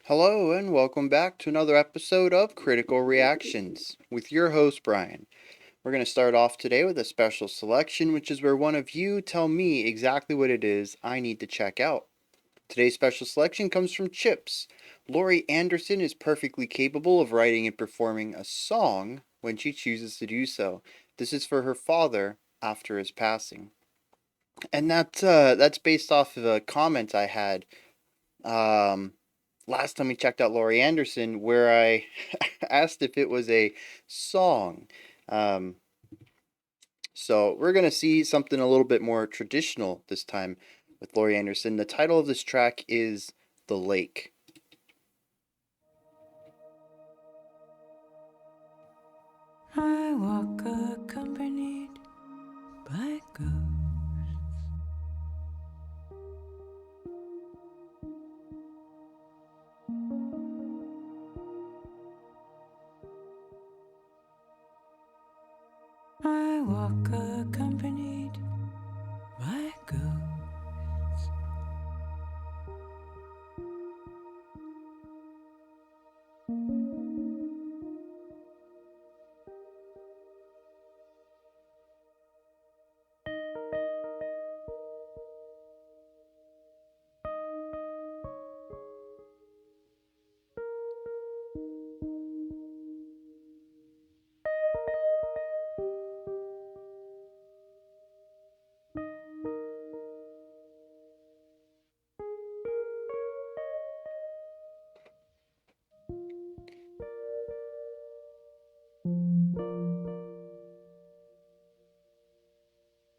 Hello, and welcome back to another episode of Critical Reactions with your host, Bryan. We're going to start off today with a special selection, which is where one of you tell me exactly what it is I need to check out. Today's special selection comes from Chips. Laurie Anderson is perfectly capable of writing and performing a song when she chooses to do so. This is for her father after his passing. And that's based off of a comment I had um, last time we checked out Laurie Anderson, where I asked if it was a song. Um, so we're gonna see something a little bit more traditional this time with Laurie Anderson. The title of this track is "The Lake." I walk accompanied by ghosts. I walk accompanied by ghosts.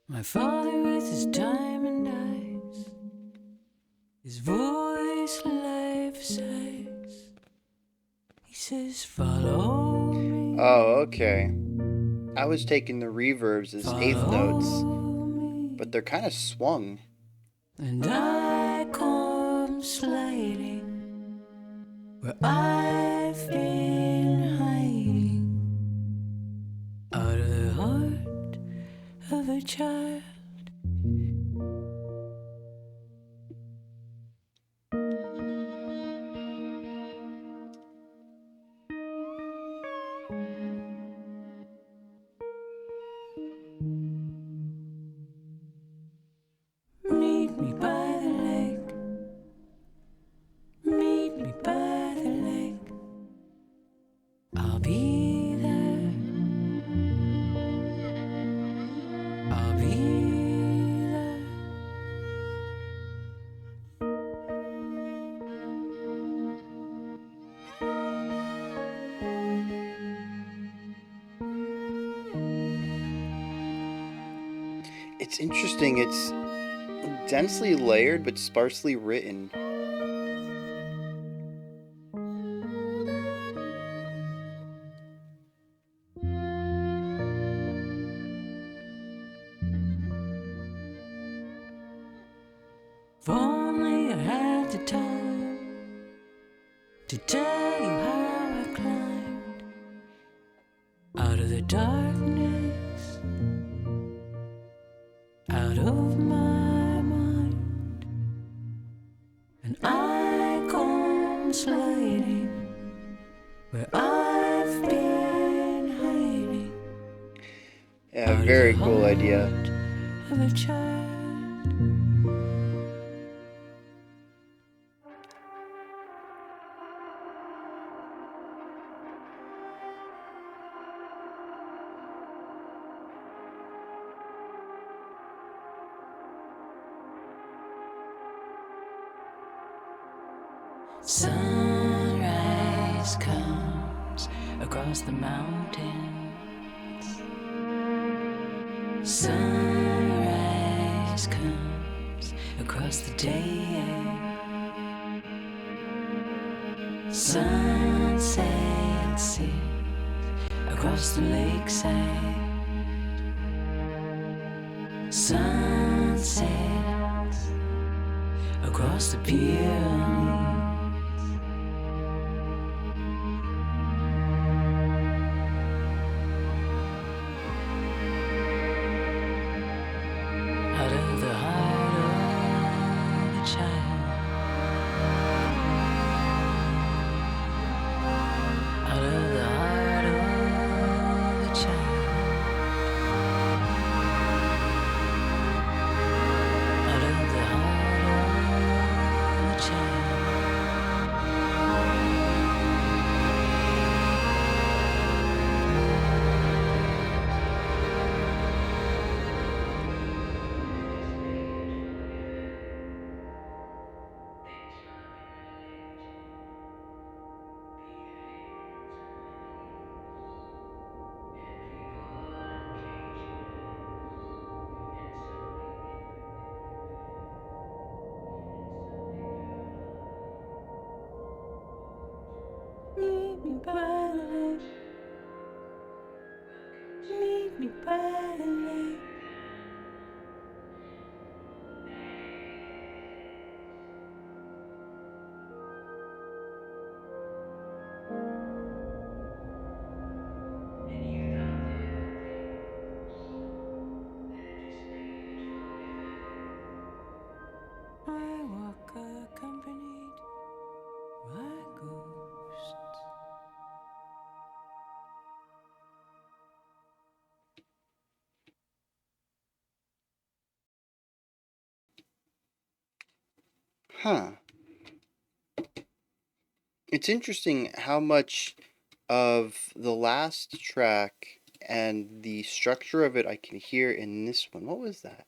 My father with his diamond eyes, his voice life size. He says, follow me. Oh, okay. I was taking the reverbs as eighth notes, but they're kind of swung. And I come sliding where I've been hiding, out of the heart of a child. Meet me by the lake. Meet me by the lake. I'll be there. I'll be there. It's interesting. It's densely layered but sparsely written. If only I had the time to tell you how I climbed out of the darkness, out of my mind, and I come sliding where I've been hiding. Yeah, very cool idea. Of a child. Sunrise comes across the mountains. Sunrise comes across the day. Sunset sits across the lakeside. Sunset across the pyramids. Out of the heart of a child. Meet me by the lake. Meet me by the lake. I walk accompanied by ghosts. Huh. It's interesting how much of the last track and the structure of it I can hear in this one. What was that?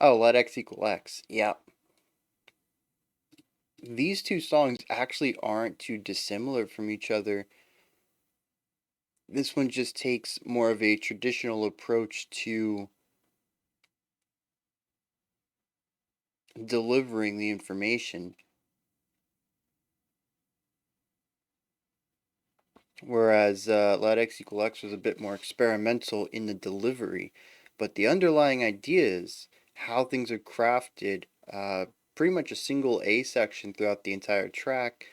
Oh, let X equal X. Yeah. These two songs actually aren't too dissimilar from each other. This one just takes more of a traditional approach to delivering the information, whereas let X equal X was a bit more experimental in the delivery. But the underlying ideas, how things are crafted, pretty much a single A section throughout the entire track,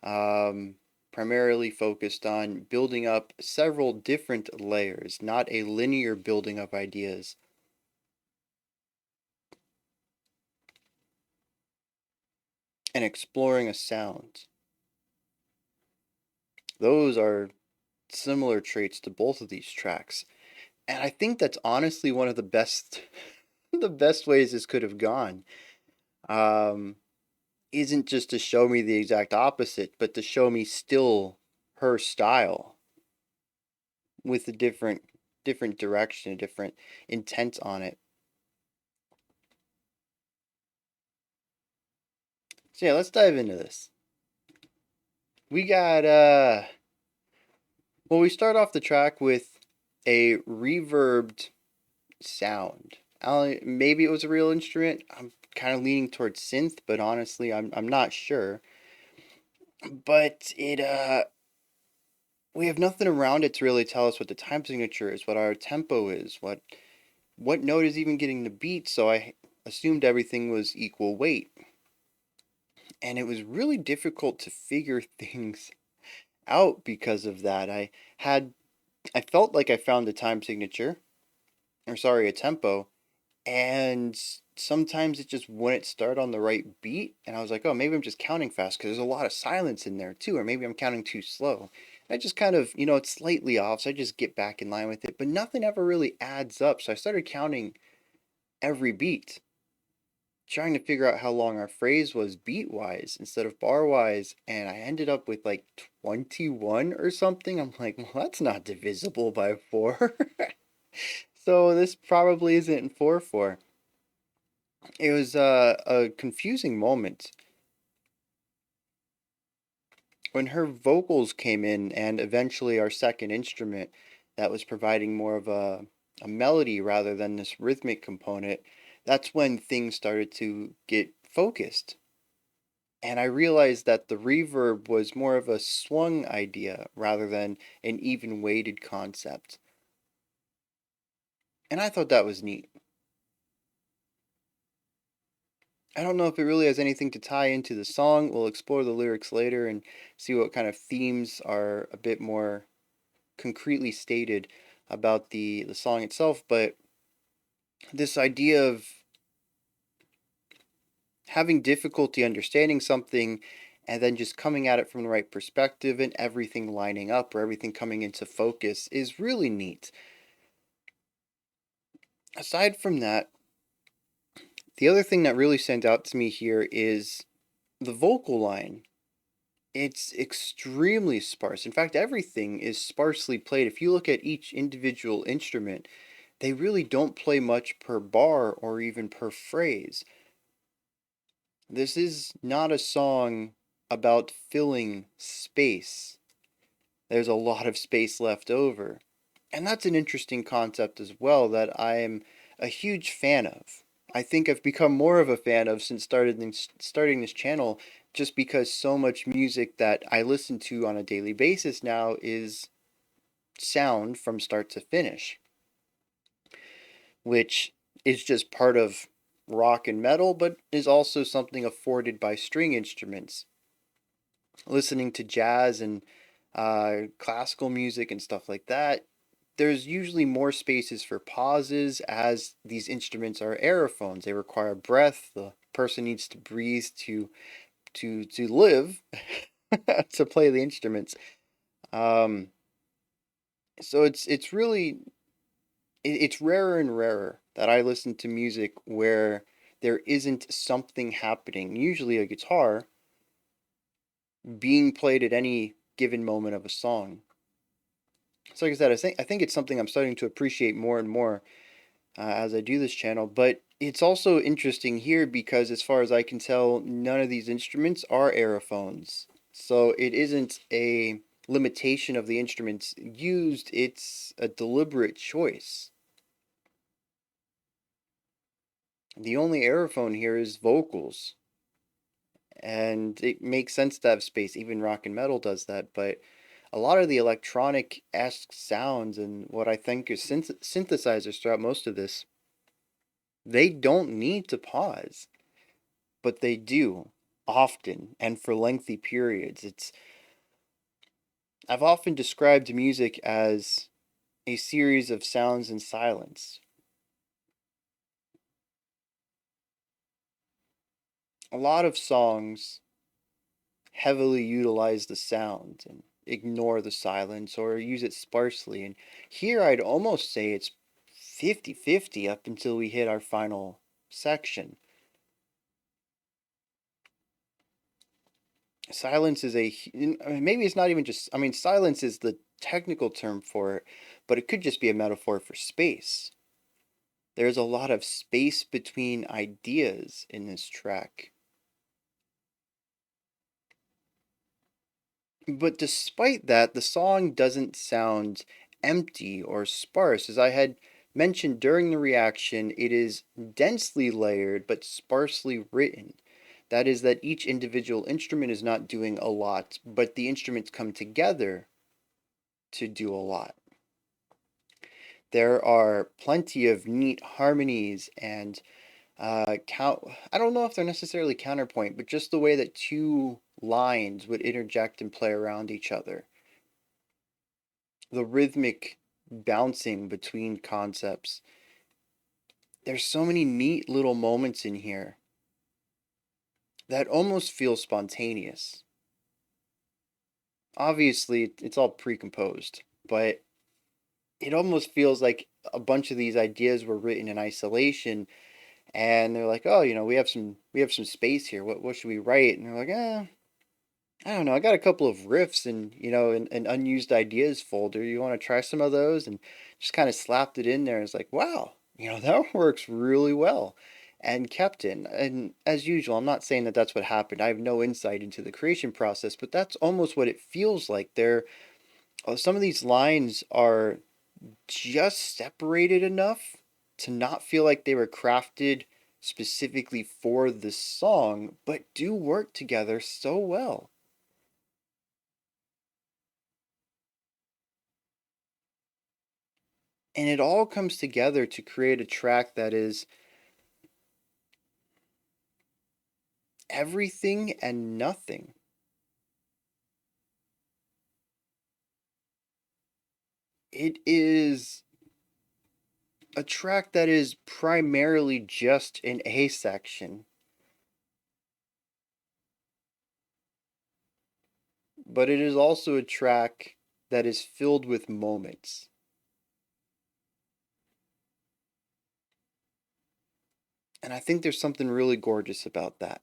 um, primarily focused on building up several different layers, not a linear building of ideas. And exploring a sound. Those are similar traits to both of these tracks. And I think that's honestly one of the best the best ways this could have gone. Um, isn't just to show me the exact opposite, but to show me still her style with a different direction, a different intent on it. So yeah, let's dive into this. We got well, we start off the track with a reverbed sound. Maybe it was a real instrument. I'm kind of leaning towards synth, but honestly, I'm not sure. But it we have nothing around it to really tell us what the time signature is, what our tempo is, what note is even getting the beat. So I assumed everything was equal weight, and it was really difficult to figure things out because of that. Had I felt like I found a time signature, or sorry, a tempo, and sometimes it just wouldn't start on the right beat, and I was like, oh, maybe I'm just counting fast because there's a lot of silence in there too, or maybe I'm counting too slow. I just kind of, it's slightly off, so I just get back in line with it, but nothing ever really adds up. So I started counting every beat, trying to figure out how long our phrase was beat wise instead of bar wise, and I ended up with like 21 or something. I'm like, well, that's not divisible by 4. So this probably isn't 4/4. It was a confusing moment when her vocals came in, and eventually our second instrument that was providing more of a melody rather than this rhythmic component. That's when things started to get focused. And I realized that the reverb was more of a swung idea rather than an even weighted concept. And I thought that was neat. I don't know if it really has anything to tie into the song. We'll explore the lyrics later and see what kind of themes are a bit more concretely stated about the song itself. But this idea of having difficulty understanding something and then just coming at it from the right perspective and everything lining up or everything coming into focus is really neat. Aside from that, the other thing that really stands out to me here is the vocal line. It's extremely sparse. In fact, everything is sparsely played. If you look at each individual instrument, they really don't play much per bar or even per phrase. This is not a song about filling space. There's a lot of space left over. And that's an interesting concept as well that I am a huge fan of. I think I've become more of a fan of since starting this channel, just because so much music that I listen to on a daily basis now is sound from start to finish, which is just part of rock and metal, but is also something afforded by string instruments. Listening to jazz and classical music and stuff like that, there's usually more spaces for pauses as these instruments are aerophones. They require breath. The person needs to breathe to live to play the instruments. Um, so it's really it's rarer and rarer that I listen to music where there isn't something happening, usually a guitar, being played at any given moment of a song. So like I said, I think it's something I'm starting to appreciate more and more as I do this channel. But it's also interesting here because, as far as I can tell, none of these instruments are aerophones. So it isn't a limitation of the instruments used, it's a deliberate choice. The only aerophone here is vocals. And it makes sense to have space. Even rock and metal does that. But a lot of the electronic-esque sounds and what I think is synthesizers throughout most of this, they don't need to pause, but they do often and for lengthy periods. It's I've often described music as a series of sounds in silence. A lot of songs heavily utilize the sound and ignore the silence or use it sparsely. And here I'd almost say it's 50-50 up until we hit our final section. Silence is maybe it's not even just, I mean, silence is the technical term for it, but it could just be a metaphor for space. There's a lot of space between ideas in this track. But despite that, the song doesn't sound empty or sparse. As I had mentioned during the reaction, it is densely layered but sparsely written. That is, that each individual instrument is not doing a lot, but the instruments come together to do a lot. There are plenty of neat harmonies and I don't know if they're necessarily counterpoint, but just the way that two lines would interject and play around each other. The rhythmic bouncing between concepts. There's so many neat little moments in here that almost feel spontaneous. Obviously, it's all pre-composed, but it almost feels like a bunch of these ideas were written in isolation, and they're like, "Oh, we have some space here. What should we write?" And they're like, I don't know. I got a couple of riffs and an unused ideas folder. You want to try some of those?" And just kind of slapped it in there. It's like, wow, that works really well, and kept in. And as usual, I'm not saying that that's what happened. I have no insight into the creation process, but that's almost what it feels like. Some of these lines are just separated enough to not feel like they were crafted specifically for this song, but do work together so well. And it all comes together to create a track that is everything and nothing. It is a track that is primarily just an A section, but it is also a track that is filled with moments. And I think there's something really gorgeous about that.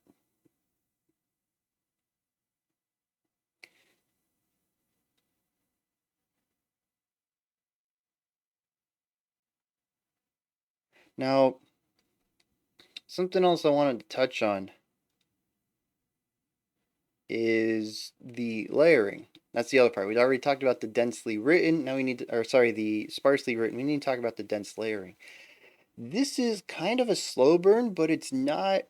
Now, something else I wanted to touch on is the layering. That's the other part. We'd already talked about the densely written. Now we need to, or sorry, the sparsely written. We need to talk about the dense layering. This is kind of a slow burn, but it's not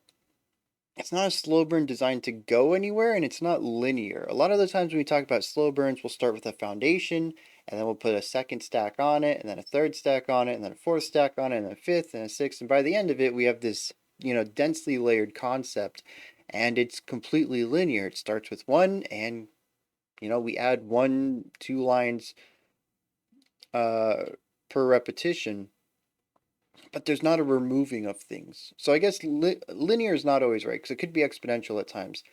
a slow burn designed to go anywhere, and it's not linear. A lot of the times when we talk about slow burns, we'll start with a foundation, and then we'll put a second stack on it, and then a third stack on it, and then a fourth stack on it, and then a fifth, and a sixth. And by the end of it, we have this, densely layered concept, and it's completely linear. It starts with one, and, we add one, two lines uh, per repetition, but there's not a removing of things. So I guess linear is not always right because it could be exponential at times.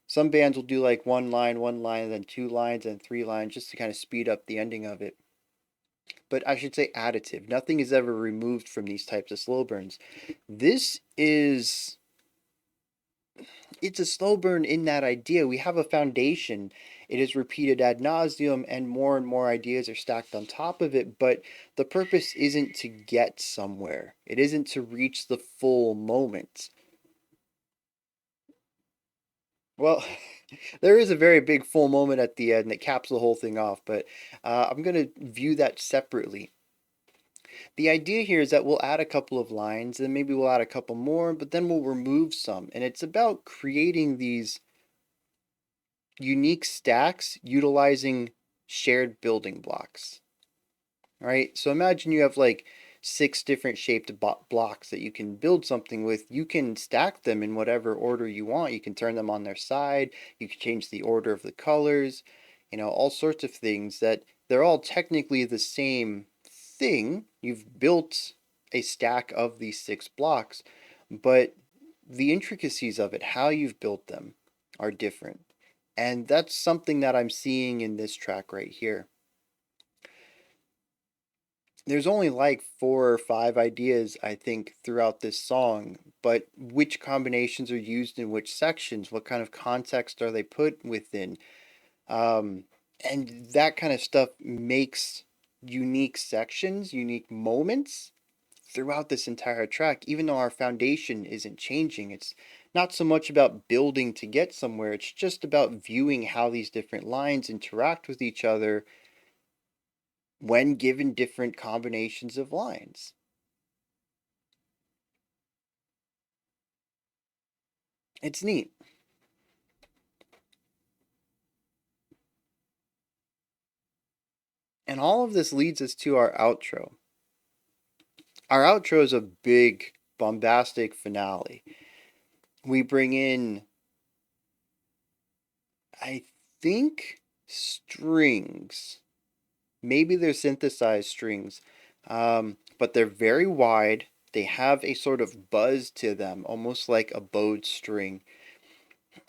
Some bands will do like one line, then two lines, and three lines just to kind of speed up the ending of it. But I should say additive. Nothing is ever removed from these types of slow burns. This is it's a slow burn in that idea. We have a foundation. It is repeated ad nauseum, and more ideas are stacked on top of it. But the purpose isn't to get somewhere, it isn't to reach the full moment. Well, there is a very big full moment at the end that caps the whole thing off, but I'm going to view that separately. The idea here is that we'll add a couple of lines, and maybe we'll add a couple more, but then we'll remove some. And it's about creating these unique stacks utilizing shared building blocks. All right, so imagine you have like six different shaped blocks that you can build something with. You can stack them in whatever order you want. You can turn them on their side. You can change the order of the colors, all sorts of things that they're all technically the same thing. You've built a stack of these six blocks, but the intricacies of it, how you've built them, are different. And that's something that I'm seeing in this track right here. There's only like four or five ideas, I think, throughout this song, but which combinations are used in which sections? What kind of context are they put within? Um, and that kind of stuff makes unique sections, unique moments throughout this entire track, even though our foundation isn't changing. It's not so much about building to get somewhere, it's just about viewing how these different lines interact with each other when given different combinations of lines. It's neat. And all of this leads us to our outro. Our outro is a big, bombastic finale. We bring in, I think, strings. Maybe they're synthesized strings, but they're very wide. They have a sort of buzz to them, almost like a bowed string.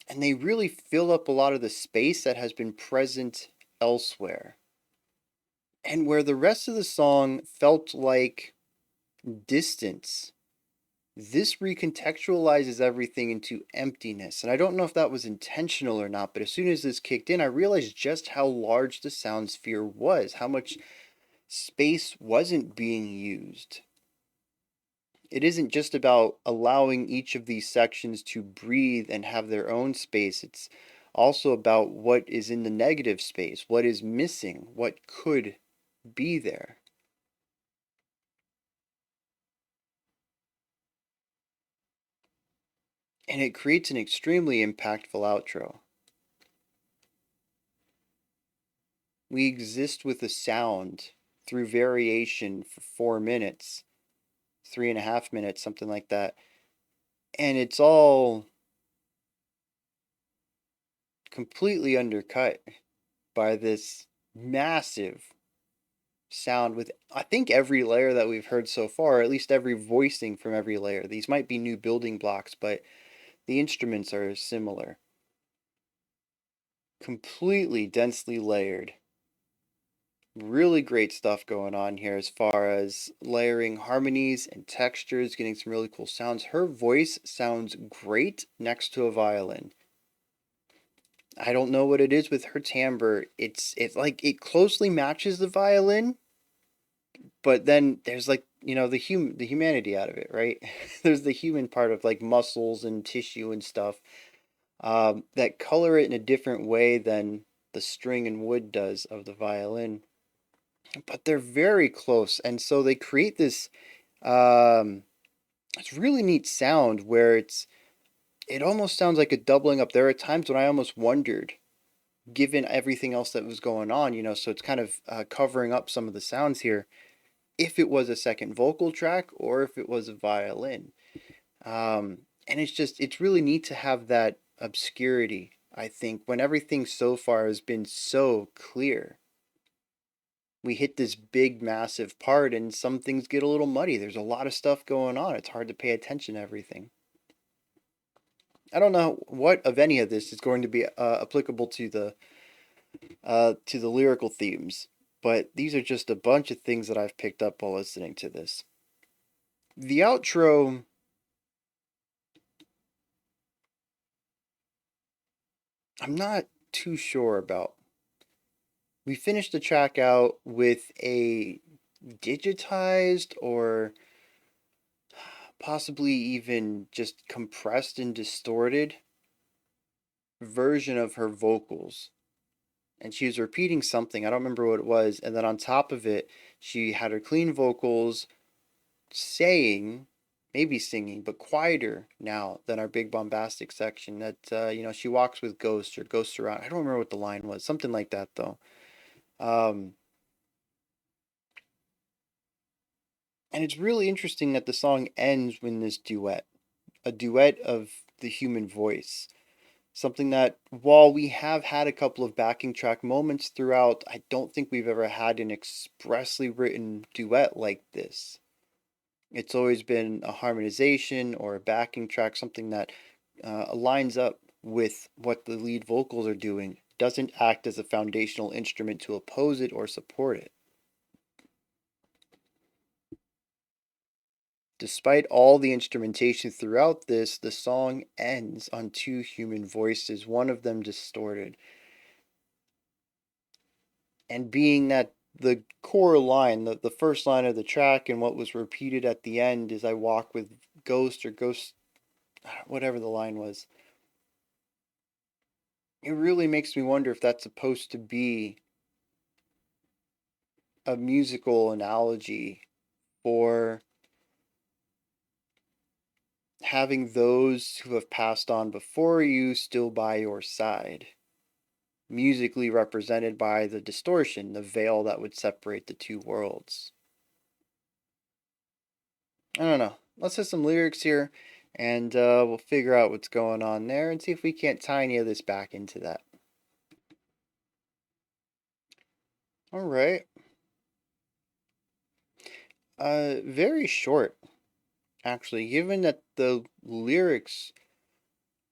And they really fill up a lot of the space that has been present elsewhere. And where the rest of the song felt like distance, this recontextualizes everything into emptiness. And I don't know if that was intentional or not, but as soon as this kicked in, I realized just how large the sound sphere was, how much space wasn't being used. It isn't just about allowing each of these sections to breathe and have their own space. It's also about what is in the negative space, what is missing, what could be there. And it creates an extremely impactful outro. We exist with a sound through variation for 4 minutes, 3.5 minutes, something like that. And it's all completely undercut by this massive sound with, I think, every layer that we've heard so far, or at least every voicing from every layer. These might be new building blocks, but the instruments are similar. Completely densely layered. Really great stuff going on here as far as layering harmonies and textures, getting some really cool sounds. Her voice sounds great next to a violin. I don't know what it is with her timbre. It's like it closely matches the violin, but then there's like, the humanity out of it, right? There's the human part of like muscles and tissue and stuff, that color it in a different way than the string and wood does of the violin. But they're very close, and so they create this Um, it's really neat sound where it almost sounds like a doubling up. There are times when I almost wondered, given everything else that was going on, so it's kind of covering up some of the sounds here, if it was a second vocal track or if it was a violin. And it's really neat to have that obscurity, I think, when everything so far has been so clear. We hit this big, massive part, and some things get a little muddy. There's a lot of stuff going on. It's hard to pay attention to everything. I don't know what of any of this is going to be applicable to the lyrical themes, but these are just a bunch of things that I've picked up while listening to this. The outro, I'm not too sure about. We finished the track out with a digitized or possibly even just compressed and distorted version of her vocals. And she was repeating something, I don't remember what it was, and then on top of it, she had her clean vocals saying, maybe singing, but quieter now than our big bombastic section. That she walks with ghosts or ghosts around. I don't remember what the line was. Something like that though. Um, and it's really interesting that the song ends with this duet, a duet of the human voice. Something that, while we have had a couple of backing track moments throughout, I don't think we've ever had an expressly written duet like this. It's always been a harmonization or a backing track, something that lines up with what the lead vocals are doing, doesn't act as a foundational instrument to oppose it or support it. Despite all the instrumentation throughout this, the song ends on two human voices, one of them distorted. And being that the core line, the first line of the track, and what was repeated at the end is I walk with ghost or ghost, whatever the line was, it really makes me wonder if that's supposed to be a musical analogy for having those who have passed on before you still by your side, musically represented by the distortion, the veil that would separate the two worlds. I don't know. Let's hit some lyrics here, and we'll figure out what's going on there and see if we can't tie any of this back into that. All right. Very short, actually, given that the lyrics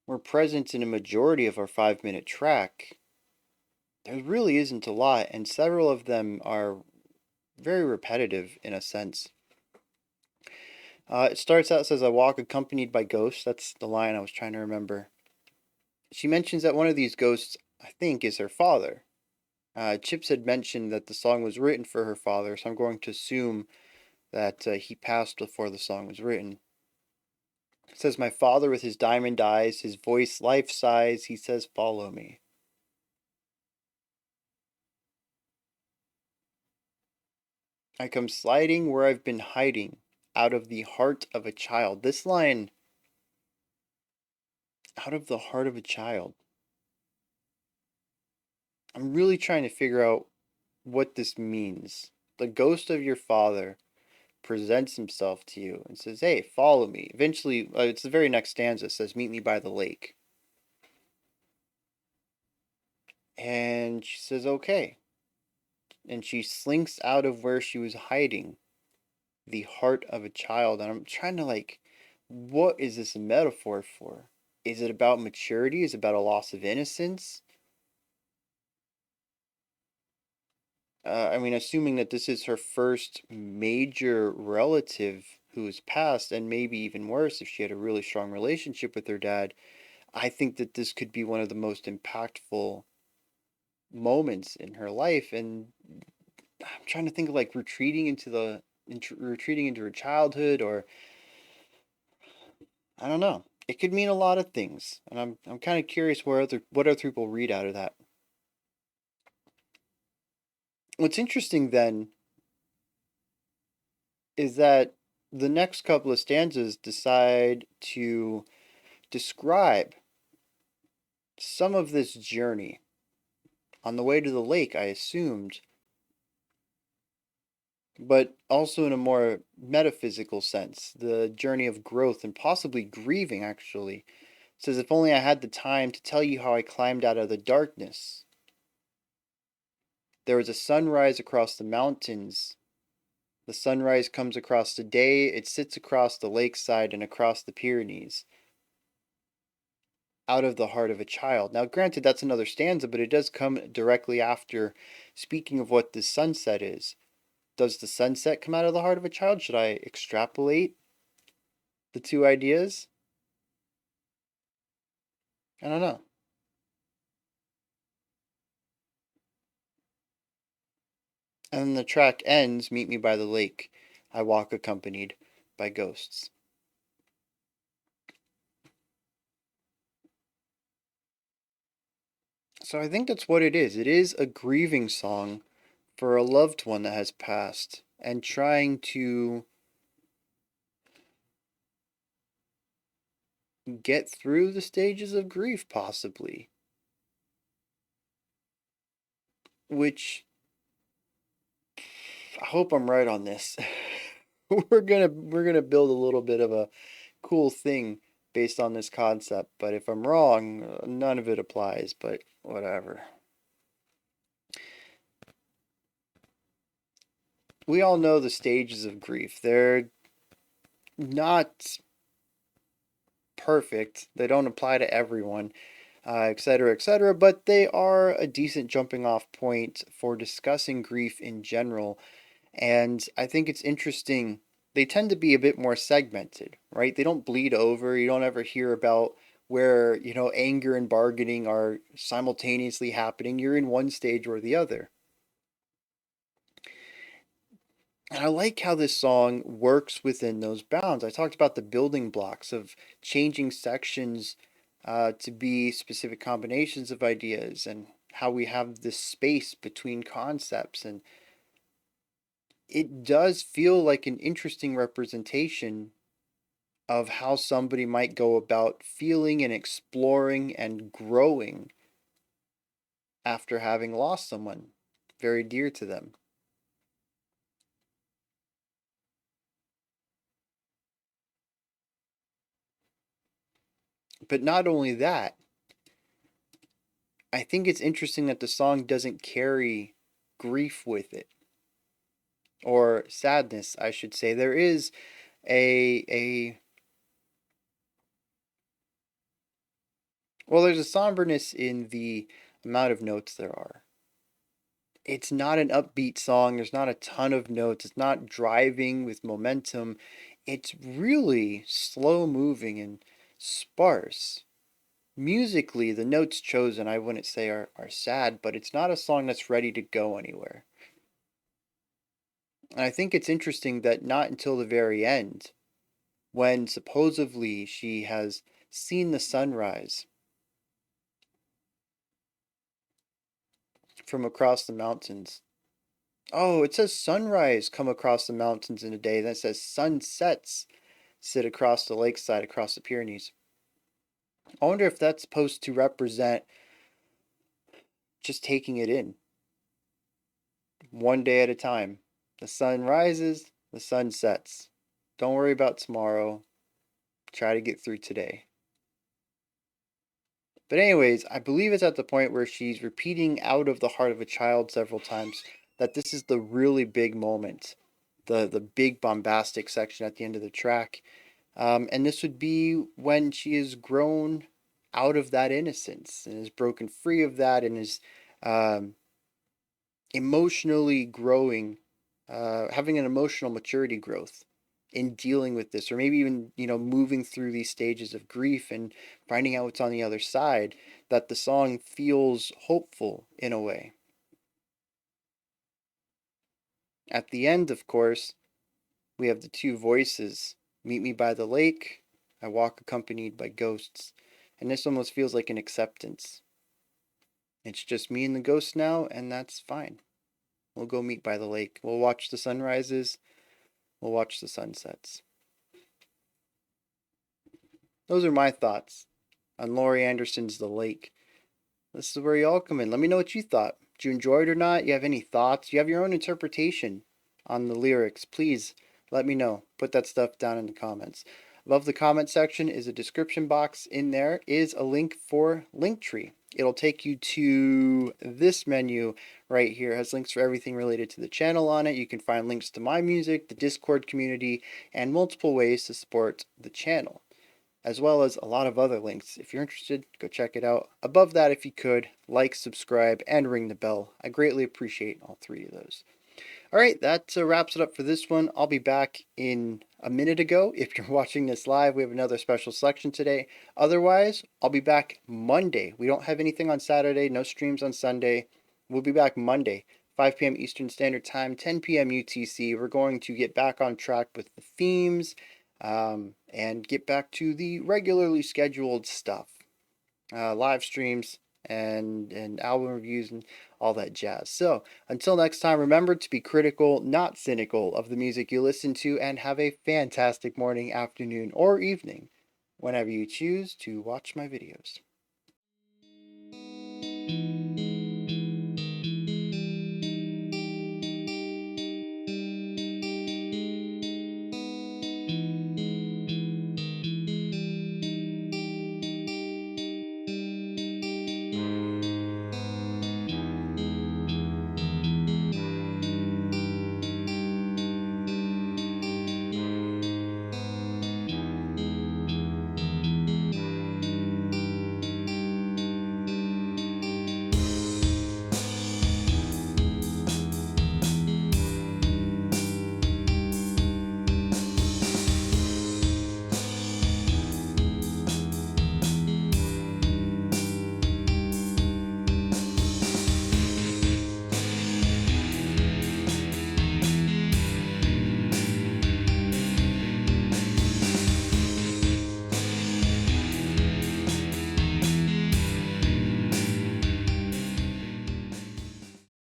were present in a majority of our 5 minute track. There really isn't a lot, and several of them are very repetitive in a sense. It starts out, says, I walk accompanied by ghosts. That's the line I was trying to remember. She mentions that one of these ghosts, I think, is her father. Chips had mentioned that the song was written for her father, so I'm going to assume that he passed before the song was written. It says, my father with his diamond eyes, his voice life size, he says, follow me. I come sliding where I've been hiding, out of the heart of a child. This line, out of the heart of a child. I'm really trying to figure out what this means. The ghost of your father presents himself to you and says, hey, follow me. Eventually, it's the very next stanza, says, meet me by the lake. And she says, okay. And she slinks out of where she was hiding, the heart of a child. And I'm trying to, what is this a metaphor for? Is it about maturity? Is it about a loss of innocence? I mean, assuming that this is her first major relative who has passed, and maybe even worse, if she had a really strong relationship with her dad, I think that this could be one of the most impactful moments in her life. And I'm trying to think of retreating into her childhood, or I don't know. It could mean a lot of things, and I'm kind of curious what other people read out of that. What's interesting then is that the next couple of stanzas decide to describe some of this journey. On the way to the lake, I assumed, but also in a more metaphysical sense, the journey of growth and possibly grieving, actually. It says, if only I had the time to tell you how I climbed out of the darkness. There was a sunrise across the mountains. The sunrise comes across the day, it sits across the lakeside and across the Pyrenees, out of the heart of a child. Now, granted, that's another stanza, but it does come directly after speaking of what the sunset is. Does the sunset come out of the heart of a child? Should I extrapolate the two ideas? I don't know. And then the track ends, meet me by the lake. I walk accompanied by ghosts. So I think that's what it is. It is a grieving song for a loved one that has passed and trying to get through the stages of grief, possibly. Which I hope I'm right on this. we're gonna build a little bit of a cool thing based on this concept, but if I'm wrong, none of it applies, but whatever. We all know the stages of grief. They're not perfect. They don't apply to everyone, etc., etc., but they are a decent jumping off point for discussing grief in general. And I think it's interesting. They tend to be a bit more segmented, right? They don't bleed over. You don't ever hear about where, anger and bargaining are simultaneously happening. You're in one stage or the other. And I like how this song works within those bounds. I talked about the building blocks of changing sections to be specific combinations of ideas and how we have this space between concepts. And it does feel like an interesting representation of how somebody might go about feeling and exploring and growing after having lost someone very dear to them. But not only that, I think it's interesting that the song doesn't carry grief with it, or sadness, I should say. There is a well, there's a somberness in the amount of notes there are. It's not an upbeat song. There's not a ton of notes. It's not driving with momentum. It's really slow moving and sparse. Musically, the notes chosen, I wouldn't say are sad, but it's not a song that's ready to go anywhere. And I think it's interesting that not until the very end, when supposedly she has seen the sunrise from across the mountains. Oh, it says sunrise come across the mountains in a day. Then it says sunsets sit across the lakeside across the Pyrenees. I wonder if that's supposed to represent just taking it in one day at a time. The sun rises, the sun sets. Don't worry about tomorrow. Try to get through today. But anyways, I believe it's at the point where she's repeating out of the heart of a child several times that this is the really big moment, the big bombastic section at the end of the track. And this would be when she is grown out of that innocence and is broken free of that and is um, emotionally growing, having an emotional maturity growth in dealing with this, or maybe even, moving through these stages of grief and finding out what's on the other side, that the song feels hopeful in a way. At the end, of course, we have the two voices: meet me by the lake, I walk accompanied by ghosts. And this almost feels like an acceptance. It's just me and the ghost now, and that's fine. We'll go meet by the lake. We'll watch the sunrises. We'll watch the sunsets. Those are my thoughts on Laurie Anderson's The Lake. This is where y'all come in. Let me know what you thought. Did you enjoy it or not? You have any thoughts? You have your own interpretation on the lyrics? Please let me know. Put that stuff down in the comments. Above the comment section is a description box. In there is a link for Linktree. It'll take you to this menu right here. It has links for everything related to the channel on it. You can find links to my music, the Discord community, and multiple ways to support the channel, as well as a lot of other links. If you're interested, go check it out. Above that, if you could, like, subscribe, and ring the bell. I greatly appreciate all three of those. All right, that wraps it up for this one. I'll be back in a minute ago. If you're watching this live, we have another special selection today. Otherwise, I'll be back Monday. We don't have anything on Saturday, no streams on Sunday. We'll be back Monday, 5 p.m. Eastern Standard Time, 10 p.m. UTC. We're going to get back on track with the themes and get back to the regularly scheduled stuff, live streams and album reviews and all that jazz. So until next time, remember to be critical, not cynical, of the music you listen to, and have a fantastic morning, afternoon, or evening whenever you choose to watch my videos.